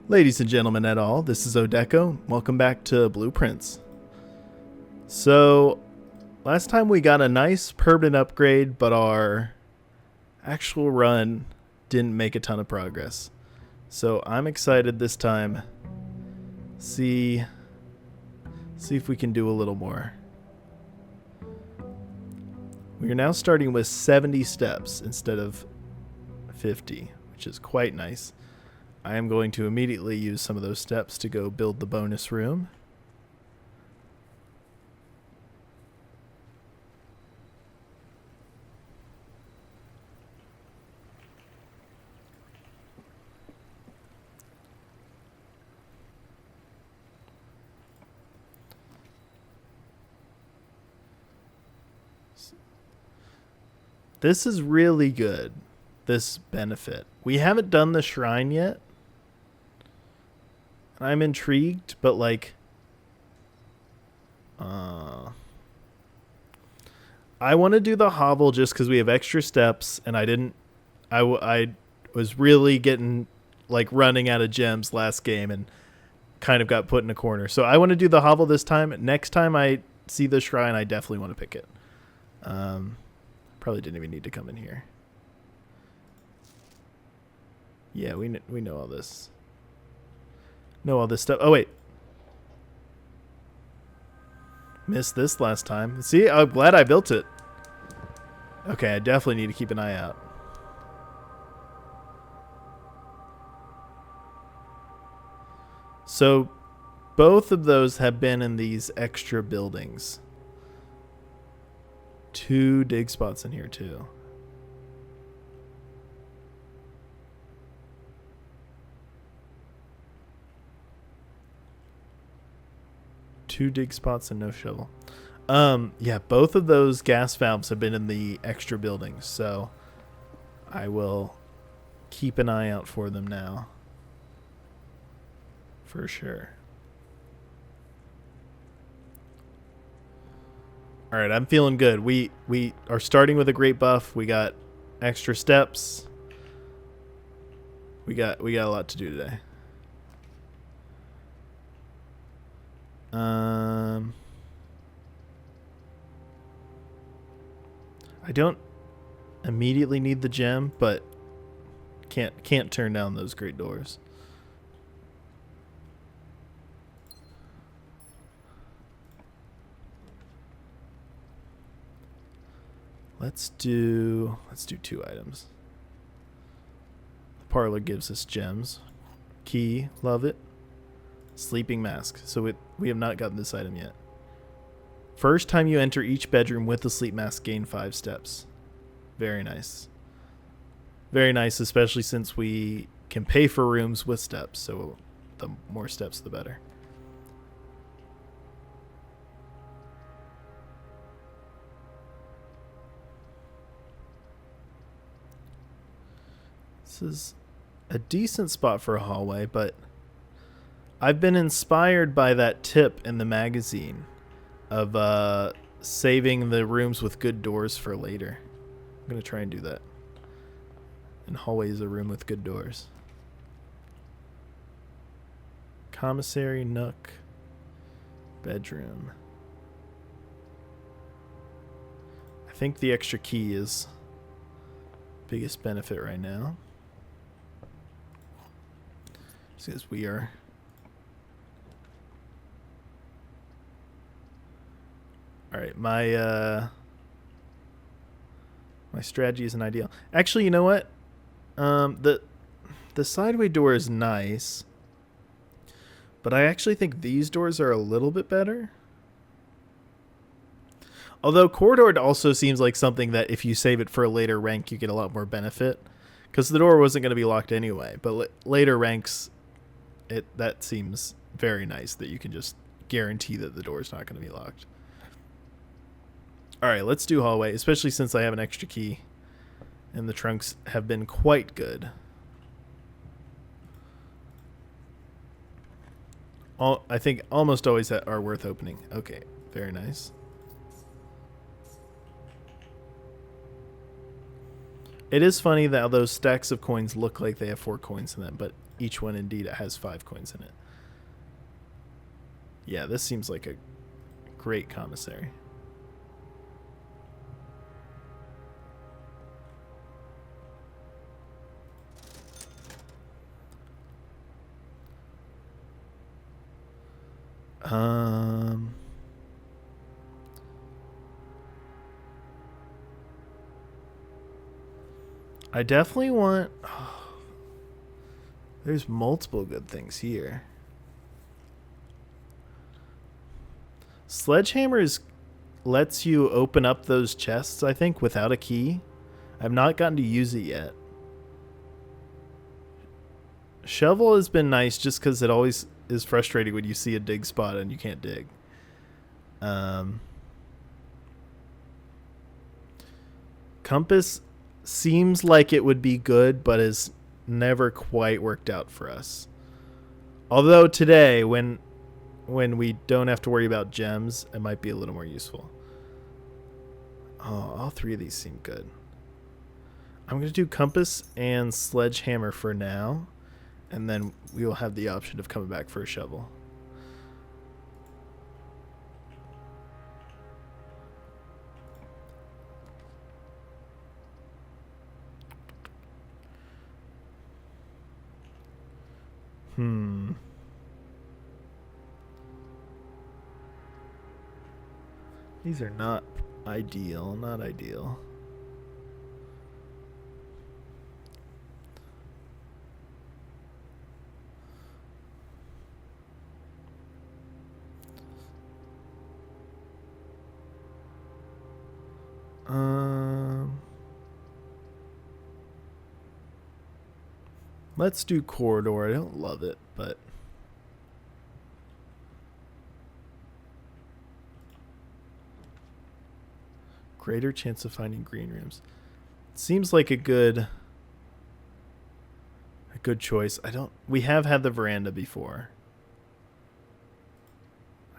Ladies and gentlemen at all, this is Odeco. Welcome back to Blueprints. So, last time we got a nice permanent upgrade, but our actual run didn't make a ton of progress. So I'm excited this time. See if we can do a little more. We are now starting with 70 steps instead of 50, which is quite nice. I am going to immediately use some of those steps to go build the bonus room. This is really good, this benefit. We haven't done the shrine yet. I'm intrigued, but like, I want to do the hovel just because we have extra steps, and I was really getting like running out of gems last game and kind of got put in a corner. So I want to do the hovel this time. Next time I see the shrine, I definitely want to pick it. Probably didn't even need to come in here. Yeah, we know all this. Know all this stuff. Oh, wait. Missed this last time. See, I'm glad I built it. Okay, I definitely need to keep an eye out. So, both of those have been in these extra buildings. 2 dig spots in here, too. Two dig spots and no shovel. Yeah, both of those gas valves have been in the extra buildings, so I will keep an eye out for them now. For sure. All right, I'm feeling good. We are starting with a great buff. We got extra steps. We got a lot to do today. I don't immediately need the gem, but can't turn down those great doors. Let's do 2 items. The parlor gives us gems. Key, love it. Sleeping mask. So we have not gotten this item yet. First time you enter each bedroom with the sleep mask, gain 5 steps. Very nice. Very nice, especially since we can pay for rooms with steps. So the more steps, the better. This is a decent spot for a hallway, but I've been inspired by that tip in the magazine of saving the rooms with good doors for later. I'm going to try and do that. And hallway is a room with good doors. Commissary, nook, bedroom. I think the extra key is biggest benefit right now. Because we are... Alright, my strategy isn't ideal. Actually, you know what? The sideway door is nice. But I actually think these doors are a little bit better. Although corridor also seems like something that if you save it for a later rank, you get a lot more benefit. Because the door wasn't going to be locked anyway. But later ranks, that seems very nice that you can just guarantee that the door is not going to be locked. All right, let's do hallway, especially since I have an extra key. And the trunks have been quite good. I think almost always are worth opening. Okay, very nice. It is funny that those stacks of coins look like they have 4 coins in them, but each one indeed has 5 coins in it. Yeah, this seems like a great commissary. I definitely want... Oh, there's multiple good things here. Sledgehammers lets you open up those chests, I think, without a key. I've not gotten to use it yet. Shovel has been nice just because it always is frustrating when you see a dig spot and you can't dig. Compass seems like it would be good, but has never quite worked out for us. Although today, when we don't have to worry about gems, it might be a little more useful. Oh, all 3 of these seem good. I'm going to do compass and sledgehammer for now, and then we will have the option of coming back for a shovel. These are not ideal, not ideal. Let's do corridor. I don't love it, but greater chance of finding green rooms. Seems like a good choice. We have had the veranda before.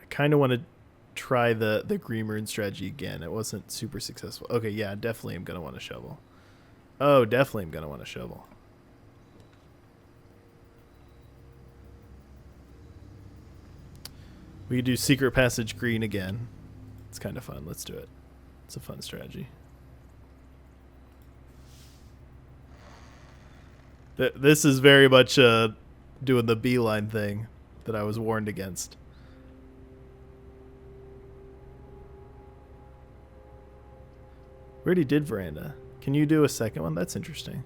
I kind of want to try the green room strategy again. It wasn't super successful. Okay, yeah, definitely I'm going to want a shovel. Oh, definitely I'm going to want a shovel. We could do secret passage green again. It's kind of fun. Let's do it. It's a fun strategy. This is very much doing the beeline thing that I was warned against. We already did veranda. Can you do a second one? That's interesting.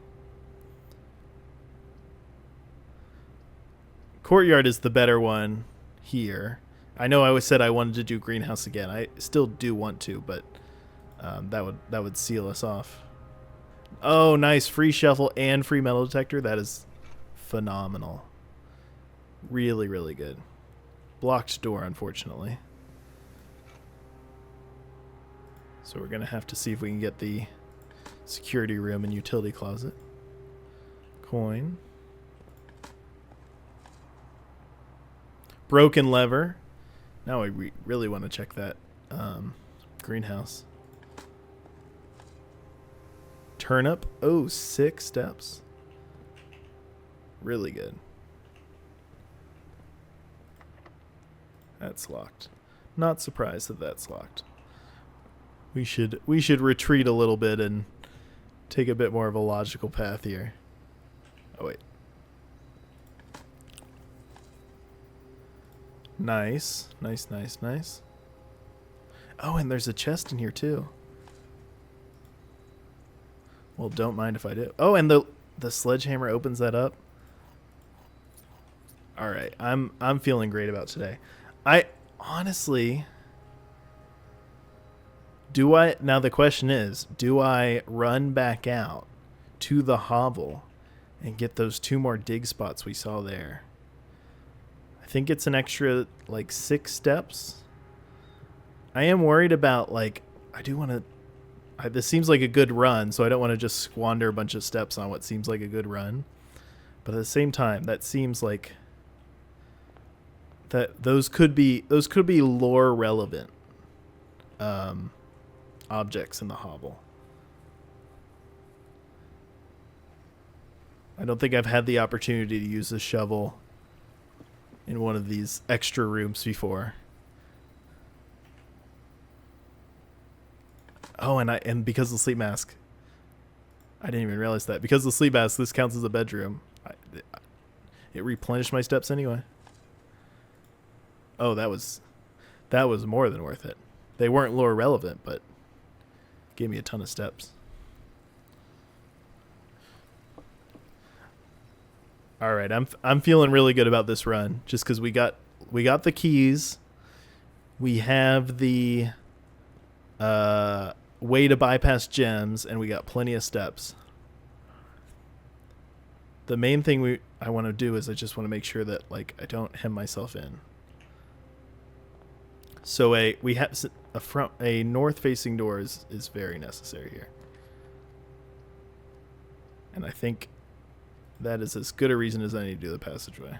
Courtyard is the better one here. I know I always said I wanted to do greenhouse again. I still do want to, but that would seal us off. Oh, nice. Free shuffle and free metal detector. That is phenomenal. Really, really good. Blocked door, unfortunately. So we're going to have to see if we can get the security room and utility closet. Coin. Broken lever. Now we really want to check that greenhouse. Turnip. Oh, 6 steps. Really good. That's locked. Not surprised that that's locked. We should retreat a little bit and take a bit more of a logical path here. Oh, wait. Nice. Nice, nice, nice. Oh, and there's a chest in here too. Well, don't mind if I do. Oh, and the sledgehammer opens that up. All right. I'm feeling great about today. I honestly, now the question is, do I run back out to the hovel and get those 2 more dig spots we saw there? I think it's an extra 6 steps. I am worried about I do want to. This seems like a good run, so I don't want to just squander a bunch of steps on what seems like a good run. But at the same time, that seems like that those could be lore relevant objects in the hovel. I don't think I've had the opportunity to use the shovel in one of these extra rooms before. Oh, and because of the sleep mask, I didn't even realize that. Because of the sleep mask, this counts as a bedroom. It replenished my steps anyway. Oh, that was more than worth it. They weren't lore relevant, but gave me a ton of steps. All right, I'm feeling really good about this run just because we got the keys. We have the way to bypass gems, and we got plenty of steps. The main thing I want to do is I just want to make sure that like I don't hem myself in. So we have a north facing door is very necessary here. And I think that is as good a reason as any to do the passageway.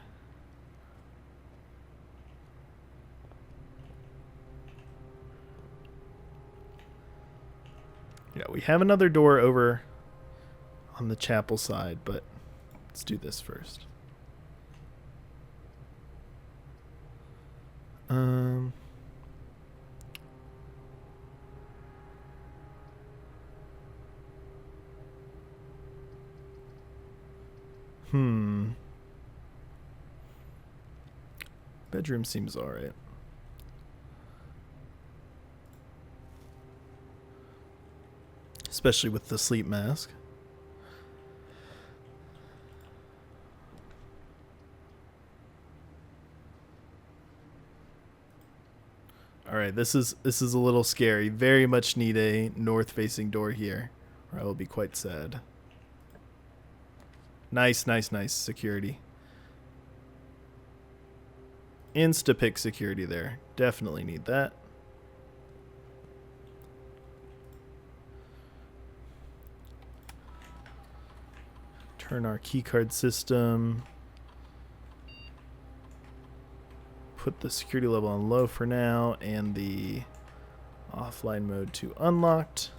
Yeah, we have another door over on the chapel side, but let's do this first. Bedroom seems alright. Especially with the sleep mask. Alright, this is a little scary. Very much need a north facing door here, or I will be quite sad. Nice security. Insta-pick security there. Definitely need that. Turn our keycard system. Put the security level on low for now, and the offline mode to unlocked.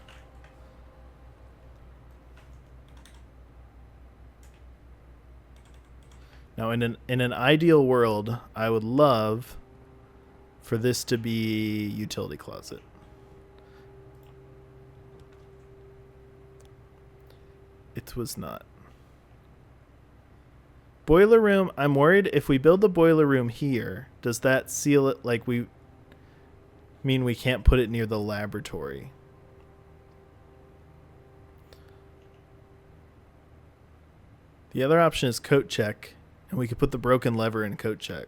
Now, in an ideal world, I would love for this to be utility closet. It was not. Boiler room, I'm worried if we build the boiler room here, does that seal it like we mean we can't put it near the laboratory? The other option is coat check. And we could put the broken lever in coat check.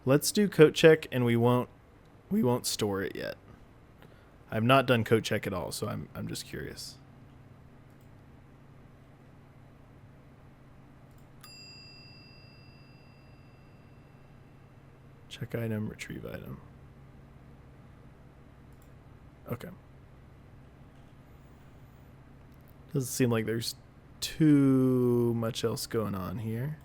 Let's do coat check, and we won't store it yet. I've not done coat check at all, so I'm just curious. Check item, retrieve item. Okay. Doesn't seem like there's too much else going on here.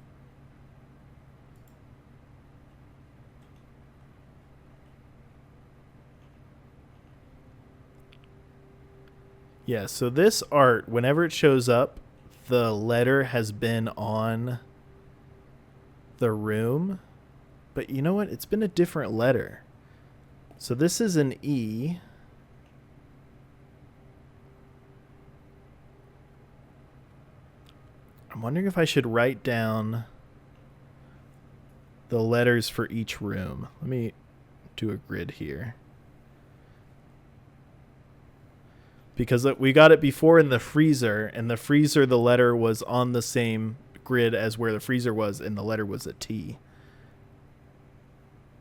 Yeah, so this art, whenever it shows up, the letter has been on the room. But you know what? It's been a different letter. So this is an E. I'm wondering if I should write down the letters for each room. Let me do a grid here. Because we got it before in the freezer, and the freezer, the letter was on the same grid as where the freezer was, and the letter was a T.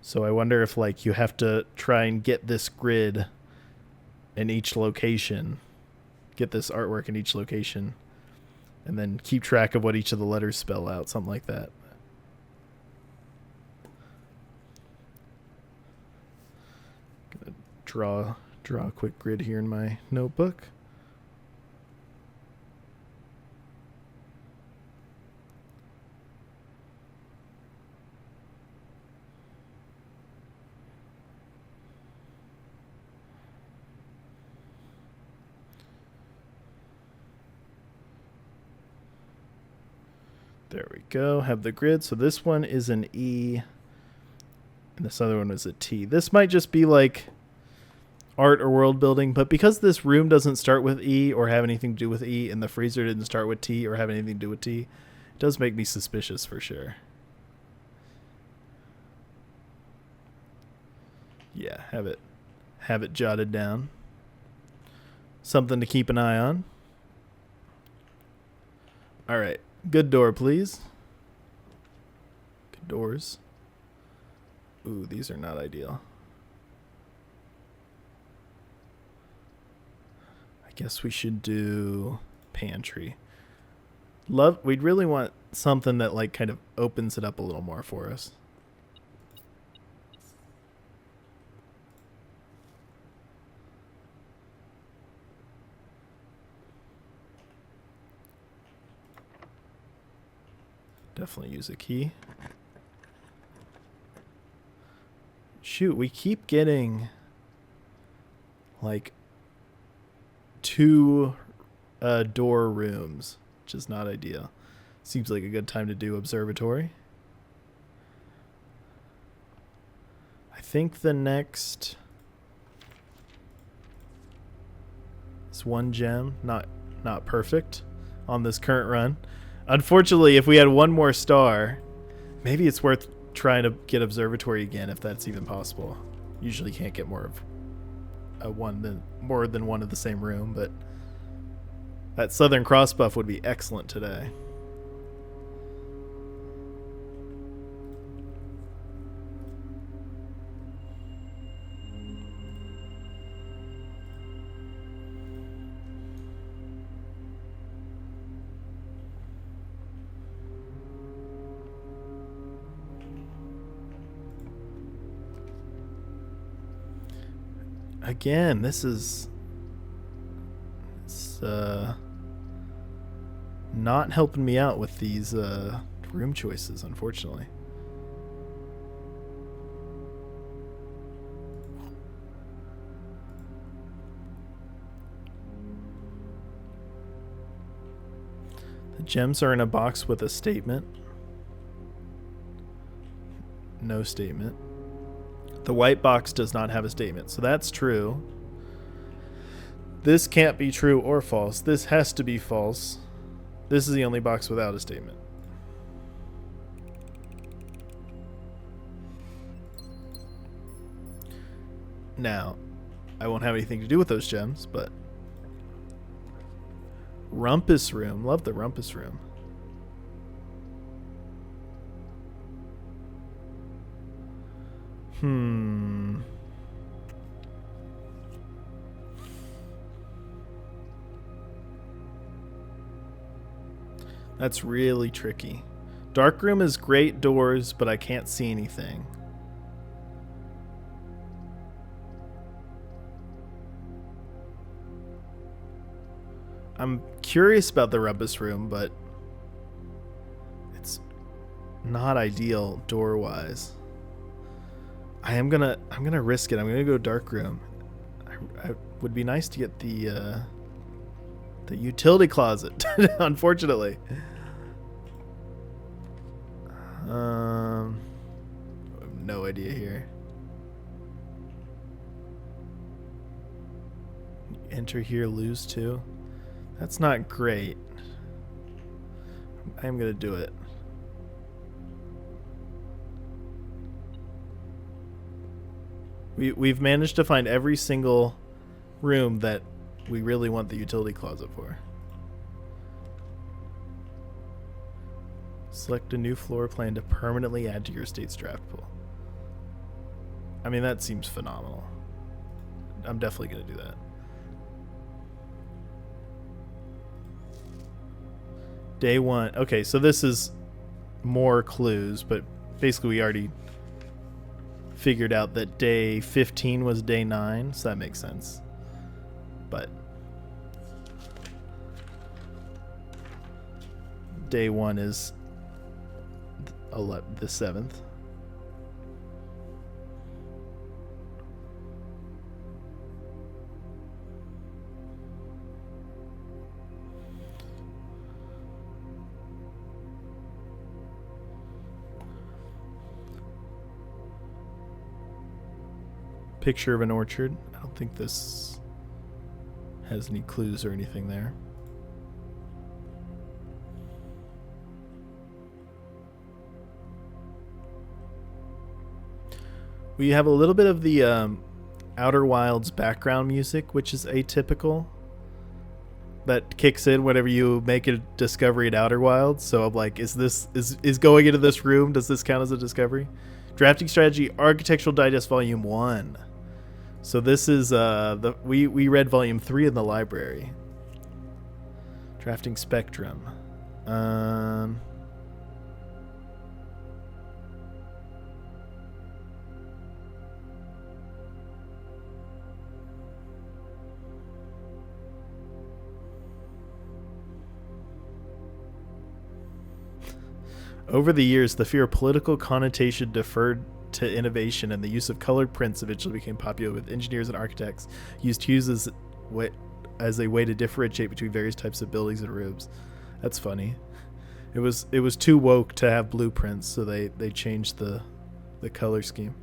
So I wonder if like you have to try and get this grid in each location, get this artwork in each location, and then keep track of what each of the letters spell out, something like that. Gonna draw a quick grid here in my notebook. There we go. Have the grid. So this one is an E, and this other one is a T. This might just be like art or world building, but because this room doesn't start with E or have anything to do with E, and the freezer didn't start with T or have anything to do with T, it does make me suspicious for sure. Yeah, have it jotted down. Something to keep an eye on. All right, good door, please. Good doors. Ooh, these are not ideal. I guess we should do pantry. We'd really want something that like kind of opens it up a little more for us. Definitely use a key. Shoot, we keep getting like 2 door rooms, which is not ideal. Seems like a good time to do observatory. I think the next is 1 gem, not perfect on this current run. Unfortunately, if we had 1 more star, maybe it's worth trying to get observatory again if that's even possible. Usually can't get more than one of the same room, but that Southern Cross buff would be excellent today. Again, this is not helping me out with these room choices, unfortunately. The gems are in a box with a statement. No statement. The white box does not have a statement, so that's true. This can't be true or false. This has to be false. This is the only box without a statement. Now, I won't have anything to do with those gems, but Rumpus Room. Love the Rumpus Room. That's really tricky. Darkroom is great doors, but I can't see anything. I'm curious about the Rumpus Room, but it's not ideal door-wise. I'm gonna risk it. I'm gonna go Darkroom. I would be nice to get the utility closet, unfortunately. I have no idea here. Enter here, lose 2. That's not great. I'm gonna do it. We've managed to find every single room that we really want the utility closet for. Select a new floor plan to permanently add to your state's draft pool. I mean, that seems phenomenal. I'm definitely going to do that. Day 1. Okay, so this is more clues, but basically we already figured out that day 15 was day 9, so that makes sense. But day 1 is the 7th. Picture of an orchard. I don't think this has any clues or anything there. We have a little bit of the Outer Wilds background music, which is atypical. That kicks in whenever you make a discovery at Outer Wilds. So I'm like, is going into this room, does this count as a discovery? Drafting Strategy Architectural Digest Volume 1. So this is we read Volume 3 in the library. Drafting Spectrum. Over the years, the fear of political connotation deferred to innovation, and the use of colored prints eventually became popular, with engineers and architects used hues as a way to differentiate between various types of buildings and rooms. That's funny. It was too woke to have blueprints, so they changed the color scheme.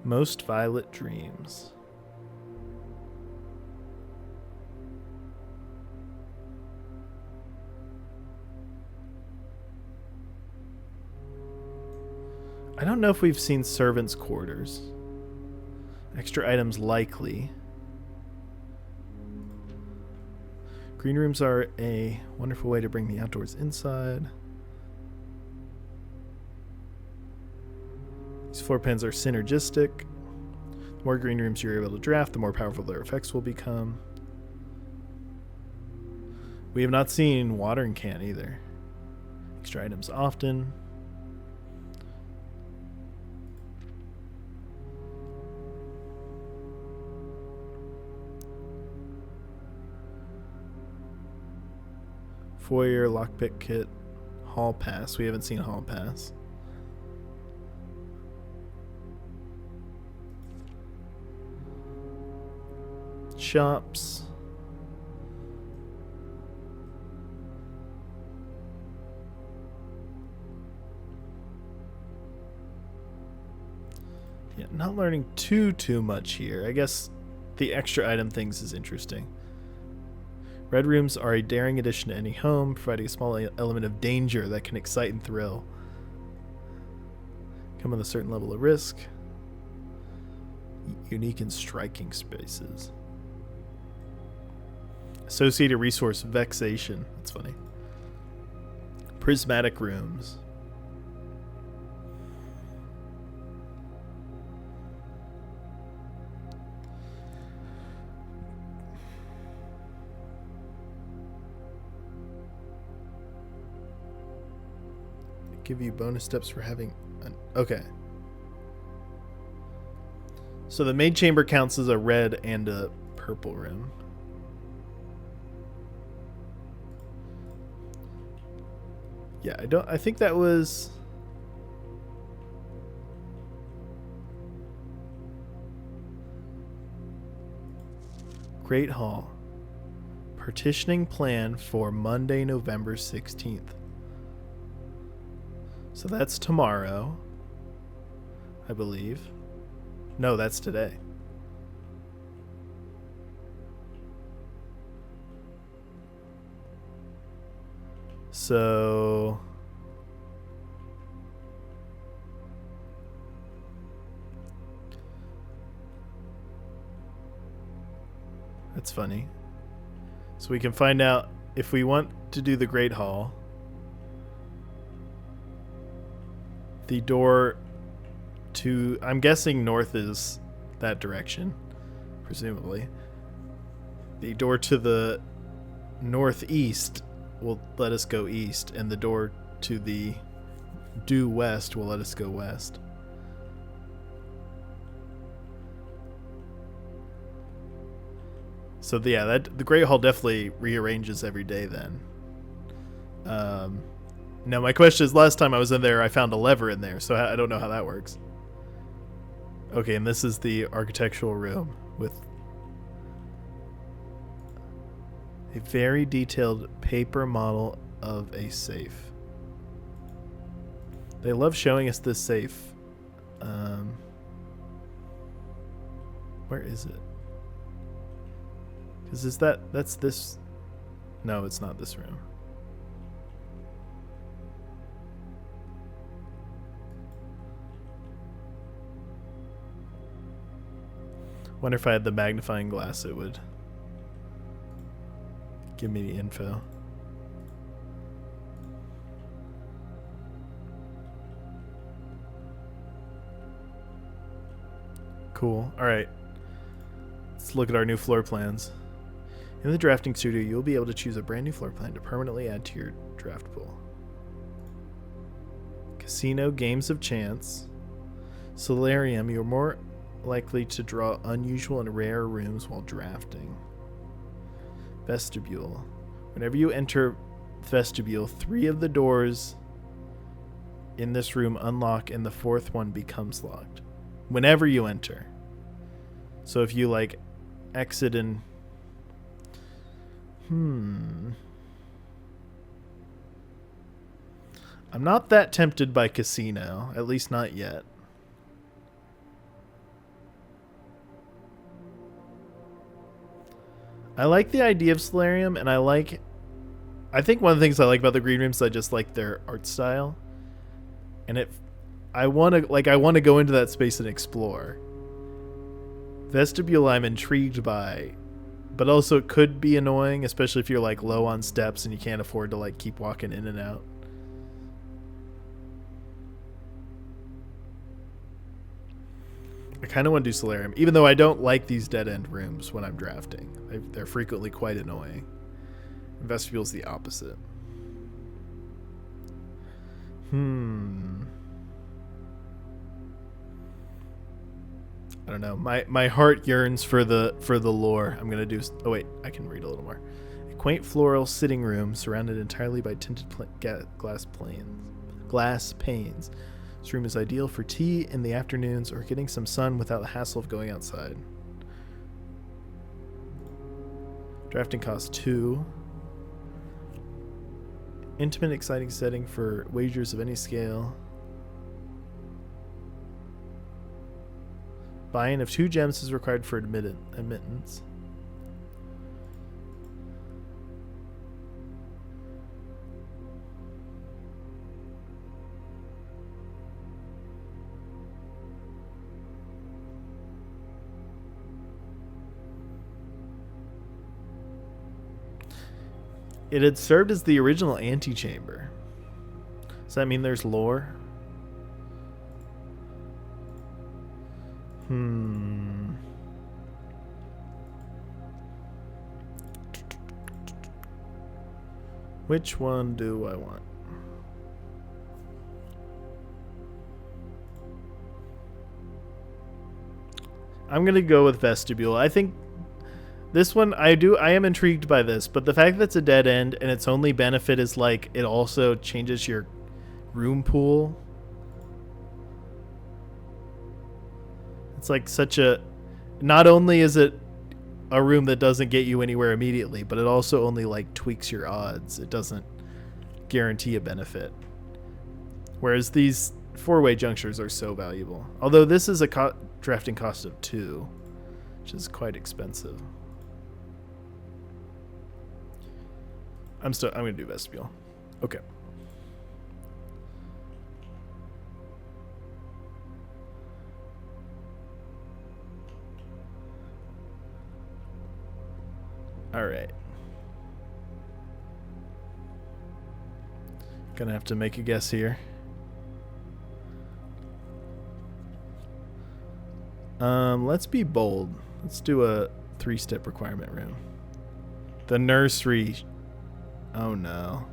Most Violet Dreams. I don't know if we've seen servants' quarters. Extra items likely. Green rooms are a wonderful way to bring the outdoors inside. These floor plans are synergistic. The more green rooms you're able to draft, the more powerful their effects will become. We have not seen watering can either. Extra items often. Foyer, lockpick kit, hall pass. We haven't seen hall pass. Shops. Yeah, not learning too much here. I guess the extra item things is interesting. Red rooms are a daring addition to any home, providing a small element of danger that can excite and thrill. Come with a certain level of risk. Unique and striking spaces. Associated resource, vexation. That's funny. Prismatic rooms. Give you bonus steps for having an... Okay. So the maid chamber counts as a red and a purple room. Yeah, I think that was... Great Hall. Partitioning plan for Monday, November 16th. So that's tomorrow, I believe. No, that's today. So that's funny. So we can find out if we want to do the Great Hall. The door to, I'm guessing north is that direction, presumably. The door to the northeast will let us go east, and the door to the due west will let us go west. So yeah, the Great Hall definitely rearranges every day then. Now my question is, last time I was in there, I found a lever in there, so I don't know how that works. Okay, and this is the architectural room with a very detailed paper model of a safe. They love showing us this safe. Where is it? Because that's this. No, it's not this room. Wonder if I had the magnifying glass, it would give me the info. Cool. All right. Let's look at our new floor plans. In the drafting studio, you'll be able to choose a brand new floor plan to permanently add to your draft pool. Casino, games of chance. Solarium, you're more likely to draw unusual and rare rooms while drafting. Vestibule. Whenever you enter vestibule, 3 of the doors in this room unlock and the 4th one becomes locked. Whenever you enter. So if you like exit and I'm not that tempted by casino, at least not yet. I like the idea of solarium, and I think one of the things I like about the green rooms is I just like their art style. And I want to go into that space and explore. Vestibule I'm intrigued by, but also it could be annoying, especially if you're like low on steps and you can't afford to like keep walking in and out. I kind of want to do solarium, even though I don't like these dead-end rooms when I'm drafting. They're frequently quite annoying. Vestibule's the opposite. I don't know. My heart yearns for the lore. I'm gonna do. Oh wait, I can read a little more. A quaint floral sitting room surrounded entirely by tinted glass panes. This room is ideal for tea in the afternoons or getting some sun without the hassle of going outside. Drafting cost 2. Intimate, exciting setting for wagers of any scale. Buy-in of 2 gems is required for admittance. It had served as the original antechamber. Does that mean there's lore? Which one do I want? I'm gonna go with vestibule. I think this one, I am intrigued by this, but the fact that it's a dead end and its only benefit is like it also changes your room pool. It's like such a, not only is it a room that doesn't get you anywhere immediately, but it also only like tweaks your odds. It doesn't guarantee a benefit. Whereas these 4-way junctures are so valuable. Although this is a drafting cost of 2, which is quite expensive. I'm gonna do vestibule. Okay. All right. Gonna have to make a guess here. Let's be bold. Let's do a 3-step requirement room. The nursery. Oh no.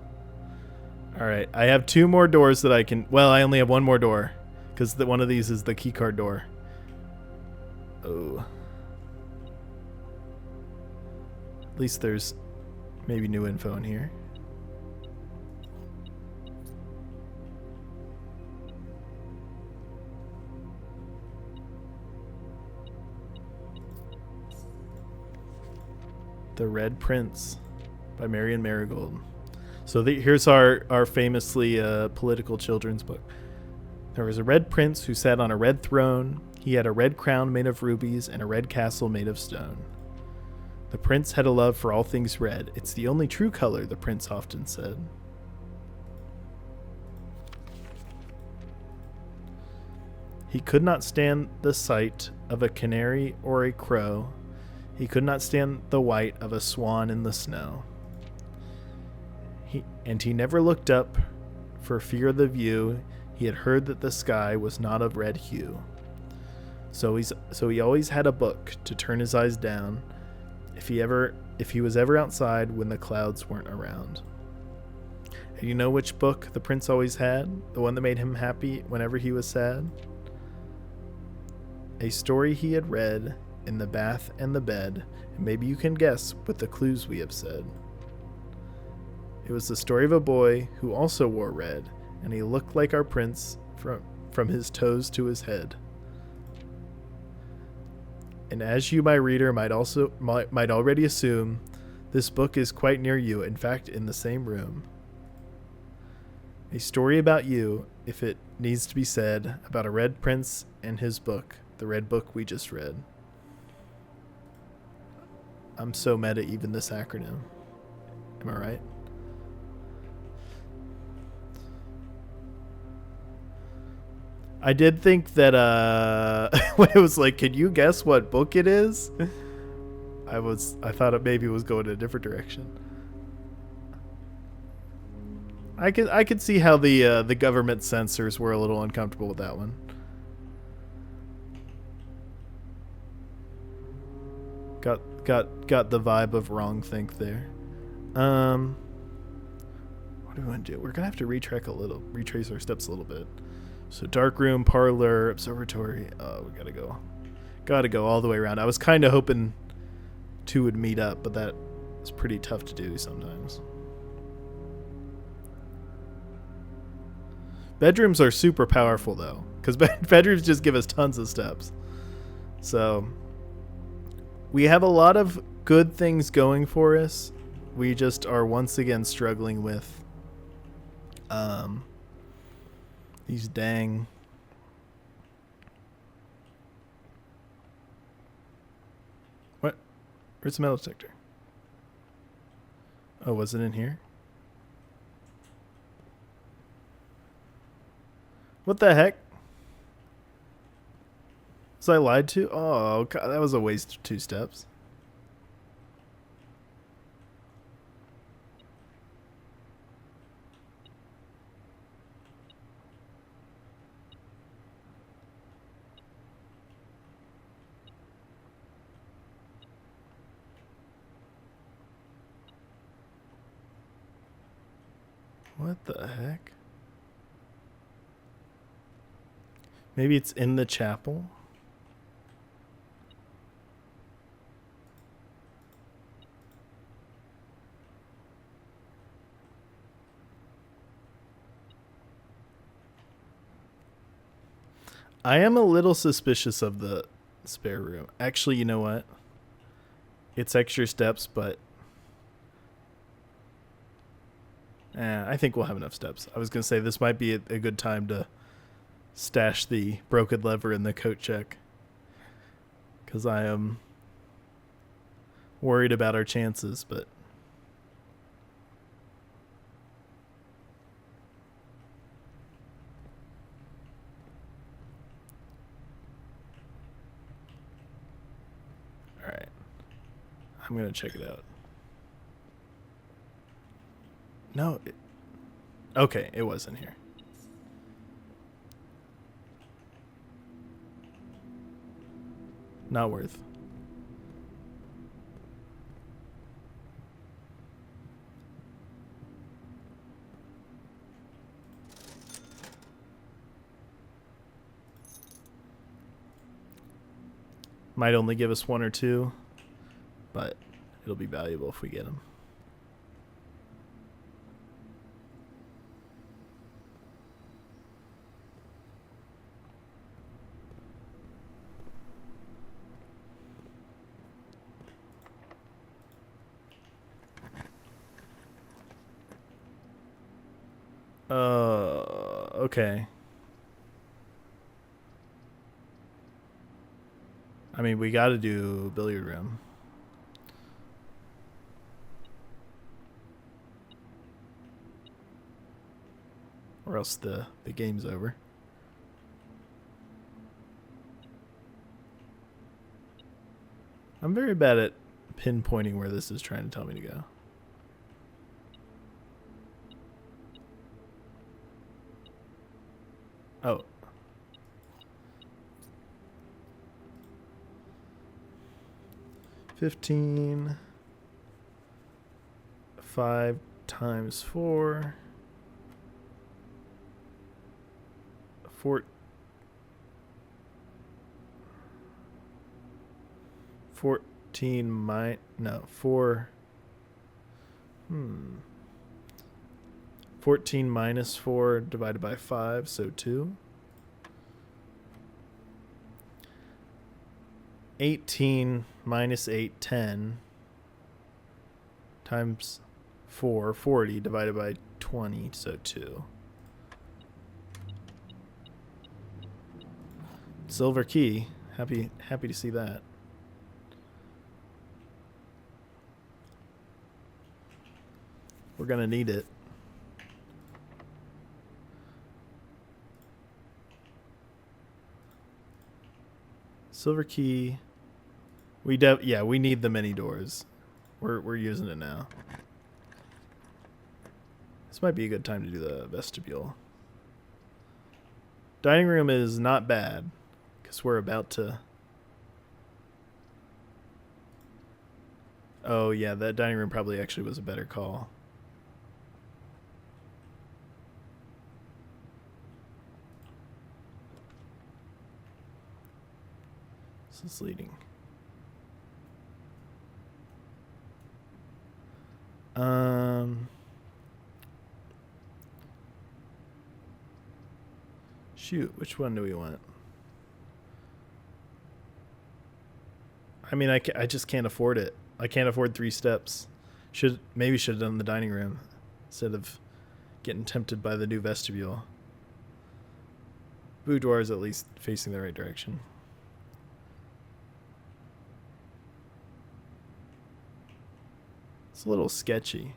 Alright, I have 2 more doors that I can... Well, I only have 1 more door. Because one of these is the keycard door. Oh. At least there's maybe new info in here. The Red Prince by Marion Marigold. So here's our famously political children's book. There was a red prince who sat on a red throne. He had a red crown made of rubies and a red castle made of stone. The prince had a love for all things red. It's the only true color, the prince often said. He could not stand the sight of a canary or a crow. He could not stand the white of a swan in the snow. He never looked up for fear of the view. He had heard that the sky was not of red hue. So he always had a book to turn his eyes down if he was ever outside when the clouds weren't around. And you know which book the prince always had? The one that made him happy whenever he was sad? A story he had read in the bath and the bed, and maybe you can guess with the clues we have said. It was the story of a boy who also wore red, and he looked like our prince from his toes to his head. And as you, my reader, might already assume, this book is quite near you, in fact, in the same room. A story about you, if it needs to be said, about a red prince and his book, the red book we just read. I'm so meta, even this acronym. Am I right? I did think that when it was like, can you guess what book it is? I thought it maybe was going in a different direction. I could see how the government censors were a little uncomfortable with that one. Got the vibe of wrong think there. What do we want to do? We're gonna have to retrace our steps a little bit. So dark room, parlor, observatory. Oh, we gotta go all the way around. I was kind of hoping two would meet up, but that is pretty tough to do sometimes. Bedrooms are super powerful though, because bedrooms just give us tons of steps. So we have a lot of good things going for us. We just are once again struggling with these dang what? Where's the metal detector? Oh, was it in here? What the heck? Was I lied to? Oh, God, that was a waste of 2 steps. What the heck? Maybe it's in the chapel? I am a little suspicious of the spare room. Actually, you know what? It's extra steps, but I think we'll have enough steps. I was going to say this might be a good time to stash the broken lever in the coat check, because I am worried about our chances, but all right. I'm going to check it out. No. Okay, it was in here. Not worth. Might only give us 1 or 2, but it'll be valuable if we get them. Okay. I mean, we got to do billiard room. Or else the game's over. I'm very bad at pinpointing where this is trying to tell me to go. Oh. $15. 5 times 4. 14 no 4 14 minus 4 divided by 5, so 2. 18 minus 8, 10 times 4, 40 divided by 20, so 2. Silver key. Happy to see that. We're gonna need it. Silver key. We need the mini doors. We're using it now. This might be a good time to do the vestibule. Dining room is not bad because we're about to. Oh yeah, that dining room probably actually was a better call. This is leading. Shoot, which one do we want? I mean, I just can't afford it. I can't afford 3 steps. Maybe should have done the dining room instead of getting tempted by the new vestibule. Boudoir is at least facing the right direction. It's a little sketchy.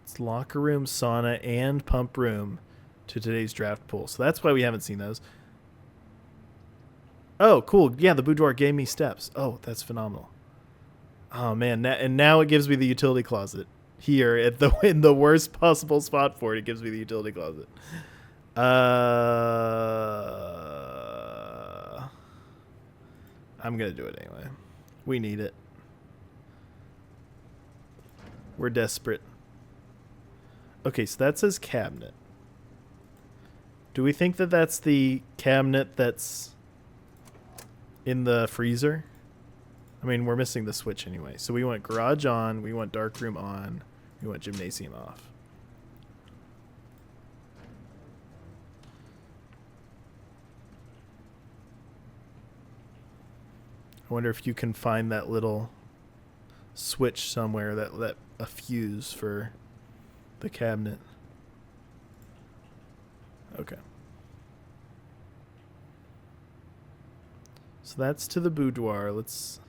It's locker room, sauna, and pump room to today's draft pool. So that's why we haven't seen those. Oh, cool. Yeah, the boudoir gave me steps. Oh, that's phenomenal. Oh man, and now it gives me the utility closet here at in the worst possible spot for it. It gives me the utility closet. I'm gonna do it anyway. We need it. We're desperate. Okay, so that says cabinet. Do we think that that's the cabinet that's in the freezer? I mean, we're missing the switch anyway. So we want garage on, we want dark room on, we want gymnasium off. I wonder if you can find that little switch somewhere, that a fuse for the cabinet. Okay. So that's to the boudoir. Let's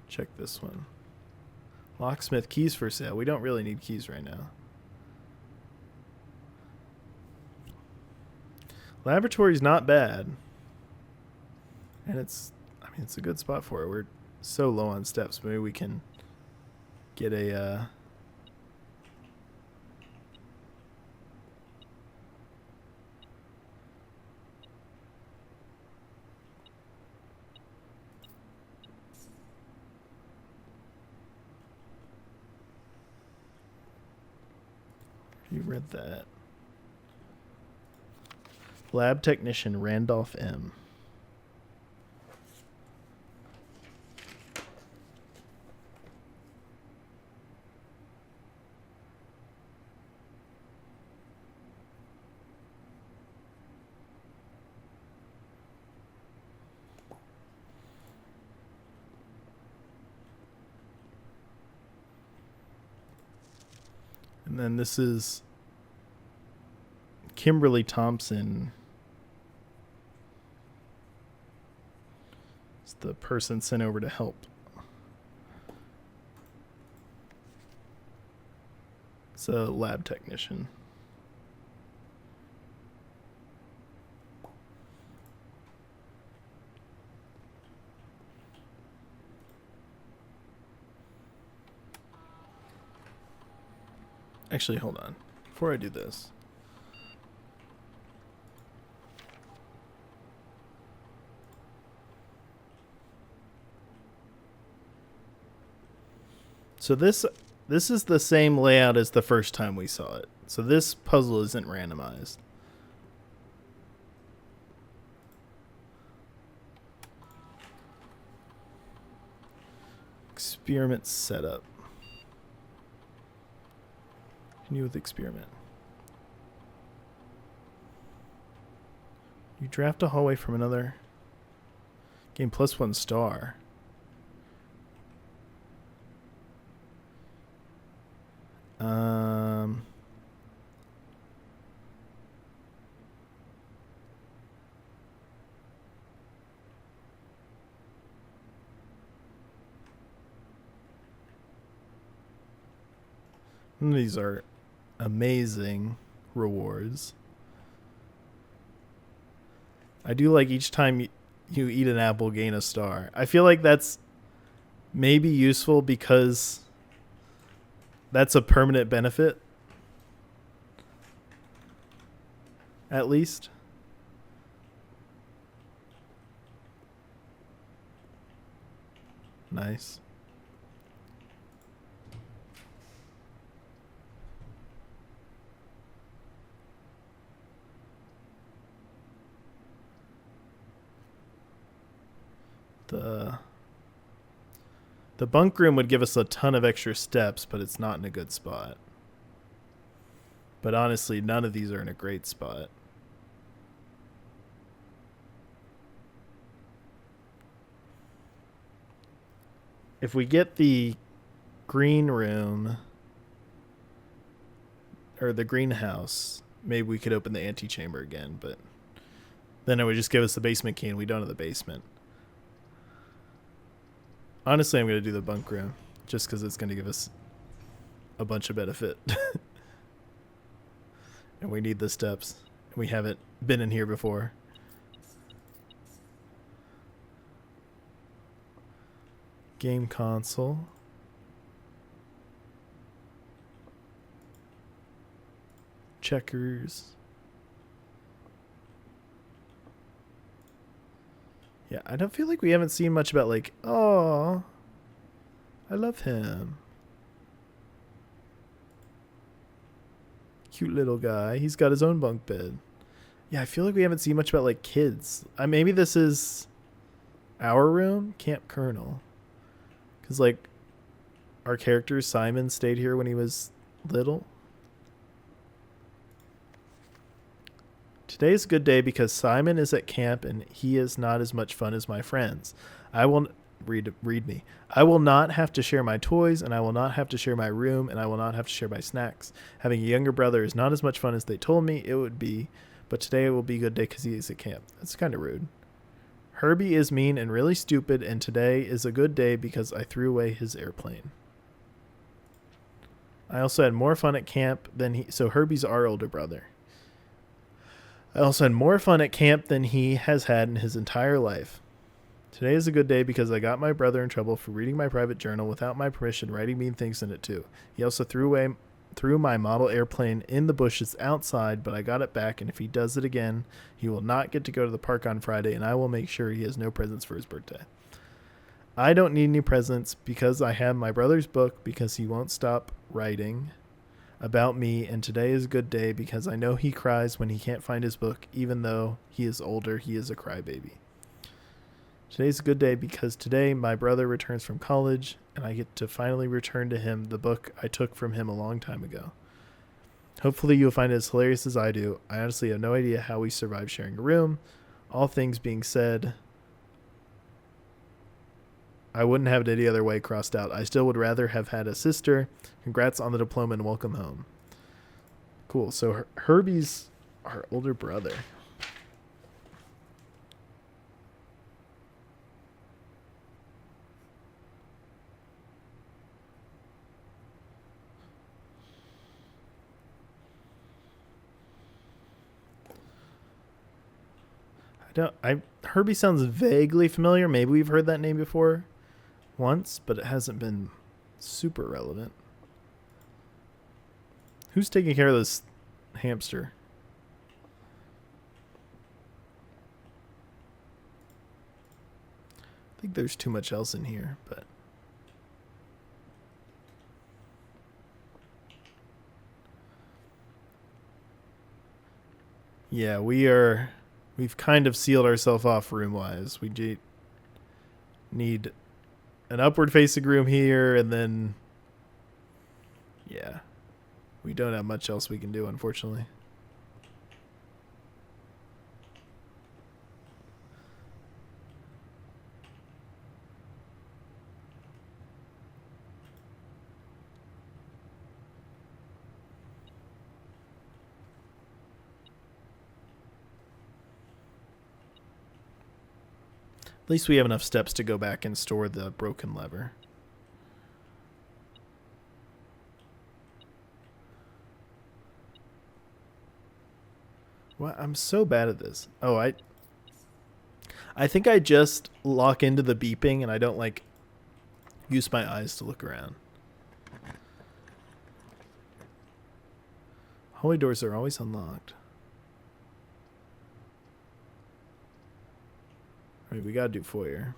check this one. Locksmith, keys for sale. We don't really need keys right now. Laboratory's not bad. And it's a good spot for it. We're so low on steps. Maybe we can get a you read that. Lab technician Randolph M. then this is Kimberly Thompson. It's the person sent over to help. It's a lab technician. Actually, hold on. Before I do this. So this is the same layout as the first time we saw it. So this puzzle isn't randomized. Experiment setup. Continue with experiment. You draft a hallway from another. Gain +1 star. These are amazing rewards. I do like each time you eat an apple, gain a star. I feel like that's maybe useful because that's a permanent benefit. At least. Nice. The bunk room would give us a ton of extra steps, but it's not in a good spot. But honestly, none of these are in a great spot. If we get the green room or the greenhouse, maybe we could open the antechamber again, but then it would just give us the basement key and we don't have the basement. Honestly, I'm going to do the bunk room just because it's going to give us a bunch of benefit. And we need the steps. We haven't been in here before. Game console. Checkers. Yeah, I don't feel like we haven't seen much about like, oh, I love him. Cute little guy. He's got his own bunk bed. Yeah, I feel like we haven't seen much about like kids. Maybe this is our room, Camp Colonel. Because like our character Simon stayed here when he was little. Today's a good day because Simon is at camp and he is not as much fun as my friends. I will read me. I will not have to share my toys, and I will not have to share my room, and I will not have to share my snacks. Having a younger brother is not as much fun as they told me it would be, but today will be a good day because he is at camp. That's kind of rude. Herbie is mean and really stupid, and today is a good day because I threw away his airplane. I also had more fun at camp than he... So Herbie's our older brother. I also had more fun at camp than he has had in his entire life. Today is a good day because I got my brother in trouble for reading my private journal without my permission, writing mean things in it too. He also threw my model airplane in the bushes outside, but I got it back, and if he does it again, he will not get to go to the park on Friday, and I will make sure he has no presents for his birthday. I don't need any presents because I have my brother's book because he won't stop writing about me, and today is a good day because I know he cries when he can't find his book. Even though he is older, he is a crybaby. Today's a good day because today my brother returns from college and I get to finally return to him the book I took from him a long time ago. Hopefully you'll find it as hilarious as I do. I honestly have no idea how we survived sharing a room. All things being said, I wouldn't have it any other way crossed out. I still would rather have had a sister. Congrats on the diploma and welcome home. Cool. So Herbie's our older brother. Herbie sounds vaguely familiar. Maybe we've heard that name before once, but it hasn't been super relevant. Who's taking care of this hamster? I think there's too much else in here, but yeah, we've kind of sealed ourselves off room-wise. We need an upward-facing room here, and then, yeah, we don't have much else we can do, unfortunately. At least we have enough steps to go back and store the broken lever. Well, I'm so bad at this. Oh, I think I just lock into the beeping and I don't like use my eyes to look around. Hallway doors are always unlocked. All right, we gotta do foyer.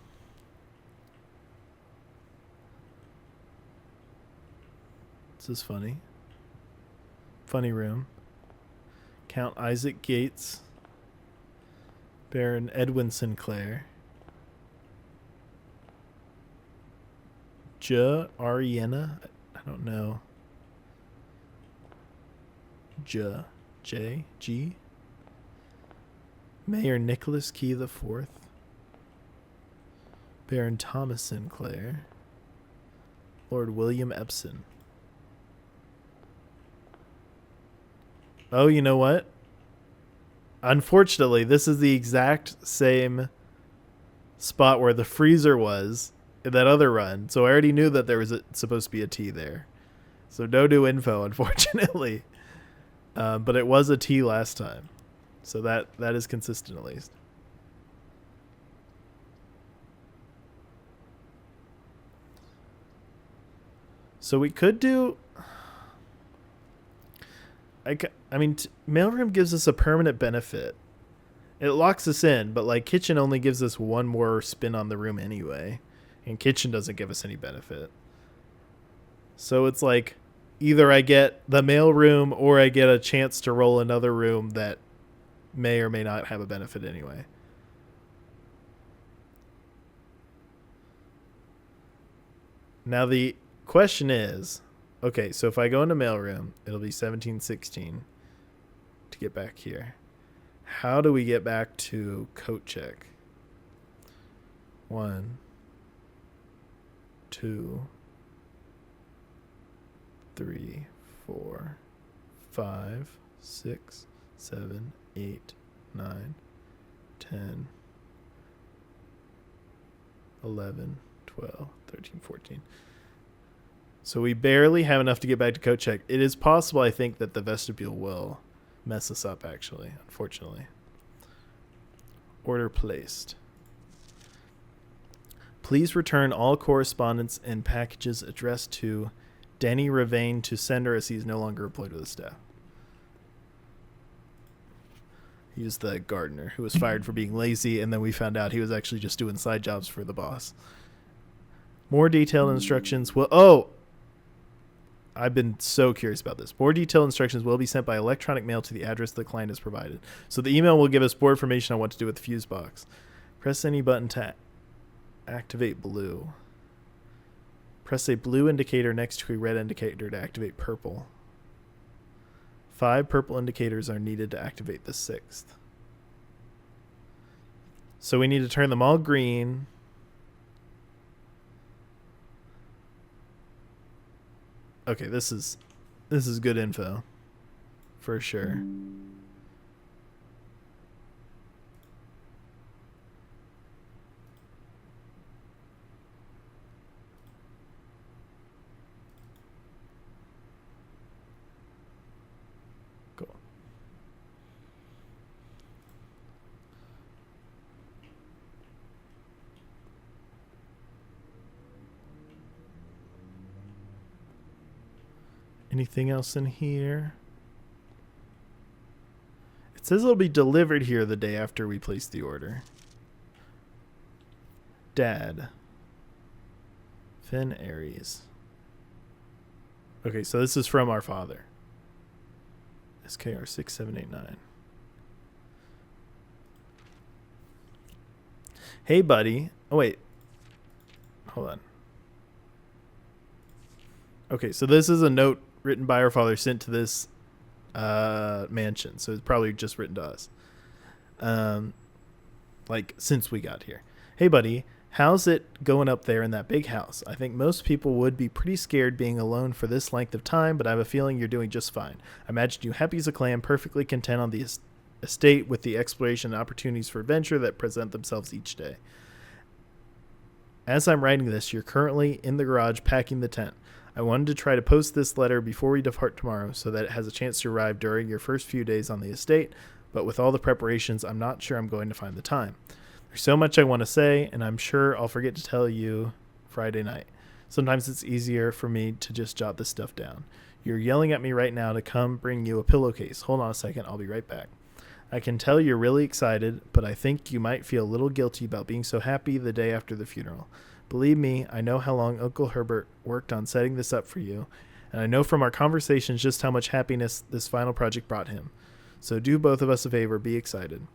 This is funny. Funny room. Count Isaac Gates. Baron Edwin Sinclair. Ariana? I don't know. G. Mayor Nicholas Key the Fourth. Baron Thomas Sinclair. Lord William Epson. Oh, you know what? Unfortunately, this is the exact same spot where the freezer was in that other run. So I already knew that there was supposed to be a T there. So no new info, unfortunately. But it was a T last time. So that is consistent at least. So we could do... I mean, mailroom gives us a permanent benefit. It locks us in, but like kitchen only gives us one more spin on the room anyway. And kitchen doesn't give us any benefit. So it's like either I get the mailroom or I get a chance to roll another room that may or may not have a benefit anyway. Now the question is, okay, so if I go into mailroom, it'll be 1716 to get back here. How do we get back to coat check? 1, 2, 3, 4, 5, 6, 7, 8, 9, 10, 11, 12, 13, 14. So we barely have enough to get back to coat check. It is possible, I think, that the vestibule will mess us up, actually, unfortunately. Order placed. Please return all correspondence and packages addressed to Denny Ravane to sender as he is no longer employed with the staff. He's the gardener who was fired for being lazy, and then we found out he was actually just doing side jobs for the boss. More detailed instructions will... Oh! I've been so curious about this. More detailed instructions will be sent by electronic mail to the address the client has provided. So the email will give us more information on what to do with the fuse box. Press any button to activate blue. Press a blue indicator next to a red indicator to activate purple. 5 purple indicators are needed to activate the 6th. So we need to turn them all green. Okay, this is good info. for sure. Cool. Anything else in here? It says it'll be delivered here the day after we place the order. Dad. Finn Aries. Okay, so this is from our father. SKR 6789. Hey, buddy. Oh, wait. Hold on. Okay, so this is a note written by our father sent to this mansion. So it's probably just written to us. Like, since we got here. Hey, buddy. How's it going up there in that big house? I think most people would be pretty scared being alone for this length of time, but I have a feeling you're doing just fine. I imagine you happy as a clam, perfectly content on the estate with the exploration and opportunities for adventure that present themselves each day. As I'm writing this, you're currently in the garage packing the tent. I wanted to try to post this letter before we depart tomorrow so that it has a chance to arrive during your first few days on the estate, but with all the preparations, I'm not sure I'm going to find the time. There's so much I want to say, and I'm sure I'll forget to tell you Friday night. Sometimes it's easier for me to just jot this stuff down. You're yelling at me right now to come bring you a pillowcase. Hold on a second, I'll be right back. I can tell you're really excited, but I think you might feel a little guilty about being so happy the day after the funeral. Believe me, I know how long Uncle Herbert worked on setting this up for you, and I know from our conversations just how much happiness this final project brought him. So do both of us a favor, be excited.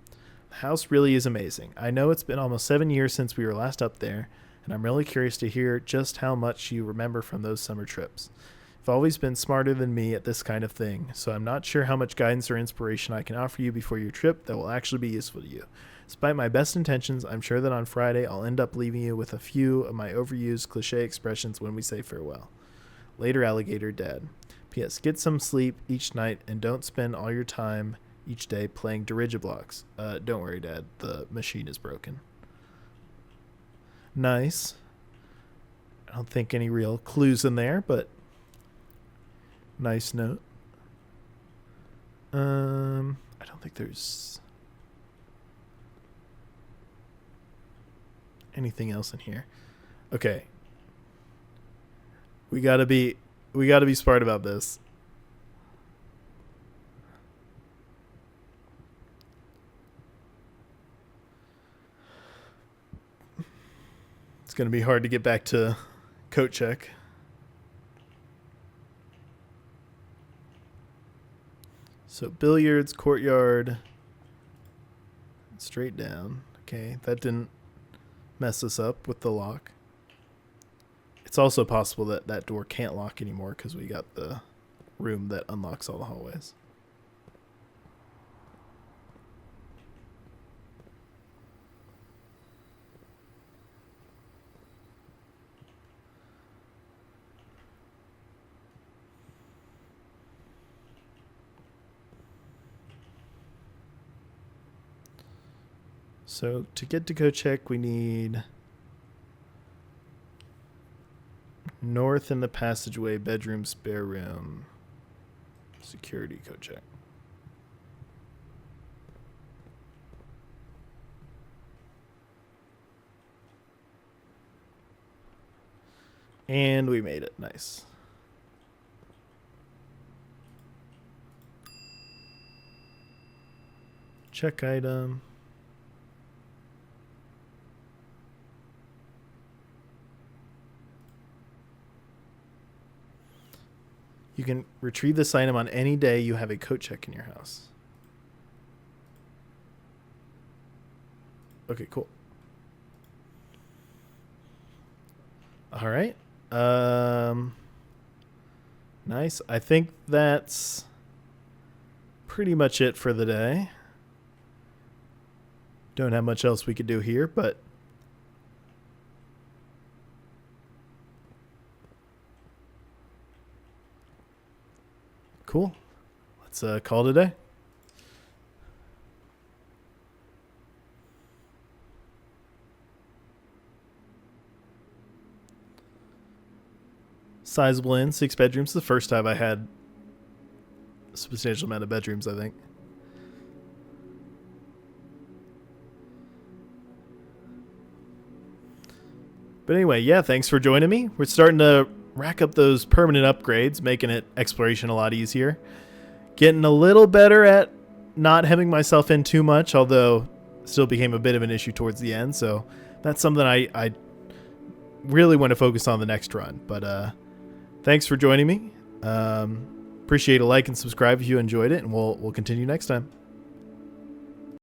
The house really is amazing. I know it's been almost 7 years since we were last up there, and I'm really curious to hear just how much you remember from those summer trips. You've always been smarter than me at this kind of thing, so I'm not sure how much guidance or inspiration I can offer you before your trip that will actually be useful to you. Despite my best intentions, I'm sure that on Friday I'll end up leaving you with a few of my overused cliche expressions when we say farewell. Later, alligator, Dad. P.S. Get some sleep each night and don't spend all your time each day playing dirigiblocks. Don't worry, Dad. The machine is broken. Nice. I don't think any real clues in there, but nice note. I don't think there's anything else in here. Okay. We gotta be smart about this. It's gonna be hard to get back to coat check. So billiards, courtyard, straight down. Okay, that didn't mess us up with the lock. It's also possible that that door can't lock anymore because we got the room that unlocks all the hallways. So to get to go check, we need north in the passageway, bedroom, spare room, security code check. And we made it. Nice. Check item. You can retrieve this item on any day you have a coat check in your house. Okay, cool. All right. Nice. I think that's pretty much it for the day. Don't have much else we could do here, but cool. let's call it a day. Sizable inn, 6 bedrooms. The first time I had a substantial amount of bedrooms, I think. But anyway, yeah, thanks for joining me. We're starting to rack up those permanent upgrades, making it exploration a lot easier. Getting a little better at not hemming myself in too much, although still became a bit of an issue towards the end. So that's something I really want to focus on the next run. But thanks for joining me. Appreciate a like and subscribe if you enjoyed it, and we'll continue next time.